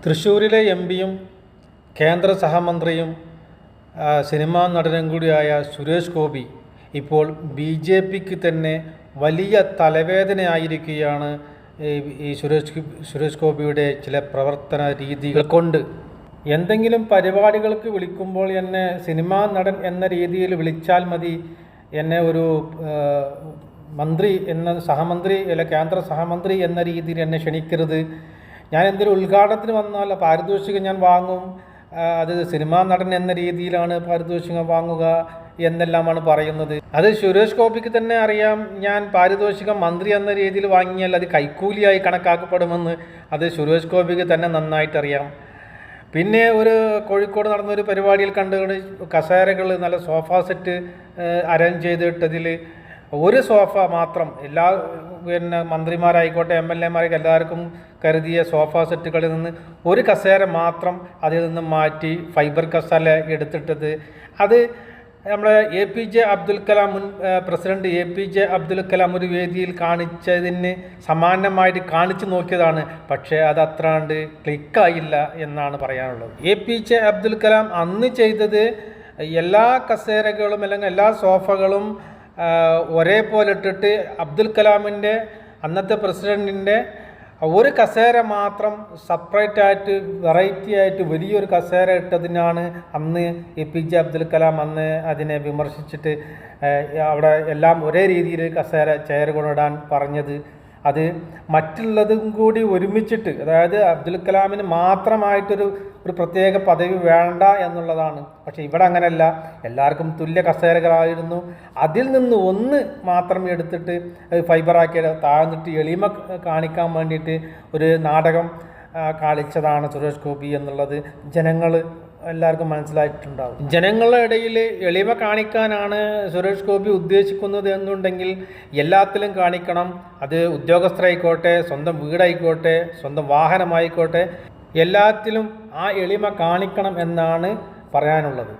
തൃശ്ശൂരിലെ എം പിയും കേന്ദ്ര സഹമന്ത്രിയും സിനിമാ നടനും കൂടിയായ സുരേഷ് ഗോപി ഇപ്പോൾ BJPക്ക് തന്നെ വലിയ തലവേദനയായിരിക്കുകയാണ്. ഈ സുരേഷ് ഗോപിയുടെ ചില പ്രവർത്തന രീതികൾ കൊണ്ട്. എന്തെങ്കിലും പരിപാടികൾക്ക് വിളിക്കുമ്പോൾ എന്നെ സിനിമാ നടൻ എന്ന രീതിയിൽ വിളിച്ചാൽ മതി, എന്നെ ഒരു മന്ത്രി എന്ന സഹമന്ത്രി അല്ല കേന്ദ്ര സഹമന്ത്രി എന്ന രീതിയിൽ എന്നെ ക്ഷണിക്കരുത്. ഞാൻ എന്തൊരു ഉദ്ഘാടനത്തിന് വന്നാൽ പാരിതോഷികം ഞാൻ വാങ്ങും, അത് സിനിമാ നടൻ എന്ന രീതിയിലാണ് പാരിതോഷികം വാങ്ങുക എന്നെല്ലാമാണ് പറയുന്നത്. അത് സുരേഷ് ഗോപിക്ക് തന്നെ അറിയാം, ഞാൻ പാരിതോഷികം മന്ത്രി എന്ന രീതിയിൽ വാങ്ങിയാൽ അത് കൈക്കൂലിയായി കണക്കാക്കപ്പെടുമെന്ന് അത് സുരേഷ് ഗോപിക്ക് തന്നെ നന്നായിട്ടറിയാം. പിന്നെ ഒരു കോഴിക്കോട് നടന്നൊരു പരിപാടിയിൽ കണ്ടുകൊണ്ട് കസേരകൾ നല്ല സോഫ സെറ്റ് അറേഞ്ച് ചെയ്തിട്ടതിൽ ഒരു സോഫ മാത്രം എല്ലാ മന്ത്രിമാരായിക്കോട്ടെ MLA-മാരൊക്കെ എല്ലാവർക്കും കരുതിയ സോഫ സെറ്റുകളിൽ നിന്ന് ഒരു കസേര മാത്രം അതിൽ നിന്ന് മാറ്റി ഫൈബർ കസേര എടുത്തിട്ടത് അത് നമ്മുടെ APJ അബ്ദുൽ കലാം മുൻ പ്രസിഡന്റ് APJ അബ്ദുൽ കലാം ഒരു വേദിയിൽ കാണിച്ചതിന് സമാനമായിട്ട് കാണിച്ചു നോക്കിയതാണ്. പക്ഷേ അത് അത്രാണ്ട് ക്ലിക്കായില്ല എന്നാണ് പറയാനുള്ളത്. APJ അബ്ദുൽ കലാം അന്ന് ചെയ്തത് എല്ലാ കസേരകളും അല്ലെങ്കിൽ എല്ലാ സോഫകളും ഒരേപോലെ ഇട്ടിട്ട് അബ്ദുൽ കലാമിൻ്റെ അന്നത്തെ പ്രസിഡൻറ്റിൻ്റെ ഒരു കസേര മാത്രം സെപ്പറേറ്റ് ആയിട്ട് വെറൈറ്റി ആയിട്ട് വലിയൊരു കസേര ഇട്ടതിനാണ് അന്ന് APJ അബ്ദുൽ കലാം അന്ന് അതിനെ വിമർശിച്ചിട്ട് അവിടെ എല്ലാം ഒരേ രീതിയിൽ ചെയർ കൊണ്ടിടാൻ പറഞ്ഞത്. അത് മറ്റുള്ളതും കൂടി ഒരുമിച്ചിട്ട്, അതായത് അബ്ദുൽ കലാമിന് മാത്രമായിട്ടൊരു പ്രത്യേക പദവി വേണ്ട എന്നുള്ളതാണ്. പക്ഷേ ഇവിടെ അങ്ങനെയല്ല, എല്ലാവർക്കും തുല്യ കസേരകളായിരുന്നു. അതിൽ നിന്ന് ഒന്ന് മാത്രം എടുത്തിട്ട് ഫൈബറാക്കി താഴ്ന്നിട്ട് എളിമ കാണിക്കാൻ വേണ്ടിയിട്ട് ഒരു നാടകം കളിച്ചതാണ് സുരേഷ് ഗോപി എന്നുള്ളത് ജനങ്ങൾ എല്ലാവർക്കും മനസ്സിലായിട്ടുണ്ടാകും. ജനങ്ങളുടെ ഇടയിൽ എളിമ കാണിക്കാനാണ് സുരേഷ് ഗോപി ഉദ്ദേശിക്കുന്നത് എന്നുണ്ടെങ്കിൽ എല്ലാത്തിലും കാണിക്കണം. അത് ഉദ്യോഗസ്ഥരായിക്കോട്ടെ, സ്വന്തം വീടായിക്കോട്ടെ, സ്വന്തം വാഹനമായിക്കോട്ടെ, എല്ലാത്തിലും ആ എളിമ കാണിക്കണം എന്നാണ് പറയാനുള്ളത്.